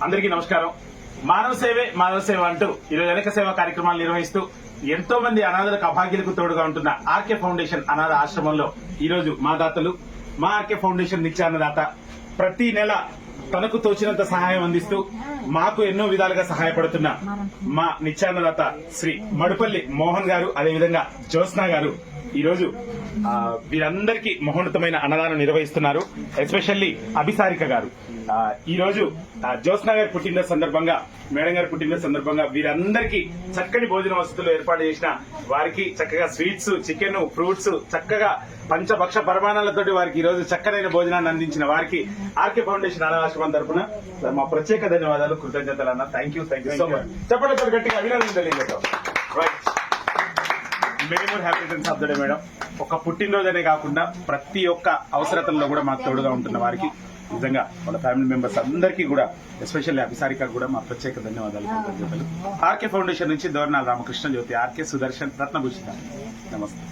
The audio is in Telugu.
అందరికీ నమస్కారం. మానవ సేవ అంటూ ఈరోజు అనేక సేవా కార్యక్రమాలు నిర్వహిస్తూ ఎంతో మంది అనాథలకు అభాగ్యులకు తోడుగా ఉంటున్న ఆర్కే ఫౌండేషన్ అనాథ ఆశ్రమంలో ఈ రోజు మా దాతలు, మా ఆర్కే ఫౌండేషన్ నిత్యాన్నదాత ప్రతి నెల తనకు తోచినంత సహాయం అందిస్తూ మాకు ఎన్నో విధాలుగా సహాయపడుతున్న మా నిత్యాన్నదాత శ్రీ మడుపల్లి మోహన్ గారు, అదేవిధంగా జ్యోత్స్న గారు ఈ రోజు వీరందరికీ మహోన్నతమైన అన్నదానం నిర్వహిస్తున్నారు. ఎస్పెషల్లీ అభిసారిక గారు ఈ రోజు జ్యోత్స్న గారి పుట్టినరోజు సందర్భంగా, మేడం గారి పుట్టినరోజు సందర్భంగా వీరందరికీ చక్కని భోజన వసతులు ఏర్పాటు చేసిన వారికి చక్కగా స్వీట్స్, చికెన్, ఫ్రూట్స్ చక్కగా పంచభక్ష పరిమాణాలతోటి వారికి ఈ రోజు చక్కనైన భోజనాన్ని అందించిన వారికి ఆర్కే ఫౌండేషన్ అనాథాశ్రమం తరఫున మా ప్రత్యేక ధన్యవాదాలు, కృతజ్ఞతలు అన్న. Thank you so much. చెప్పండి గట్టిగా అభినందనలు తెలియజేద్దాం. Right, many more happy returns of the day madam. ఒక పుట్టినరోజనే కాకుండా ప్రతి ఒక్క అవసరతల్లో కూడా మాకు తోడుగా ఉంటున్న వారికి నిజంగా వాళ్ళ ఫ్యామిలీ మెంబర్స్ అందరికీ కూడా, ఎస్పెషల్లీ అభిసారిక కూడా మా ప్రత్యేక ధన్యవాదాలు, కృతజ్ఞతలు. ఆర్కే ఫౌండేషన్ నుంచి దోర్నాల రామకృష్ణ జ్యోతి, ఆర్కే సుదర్శన్, రత్నభూషిత. నమస్తే.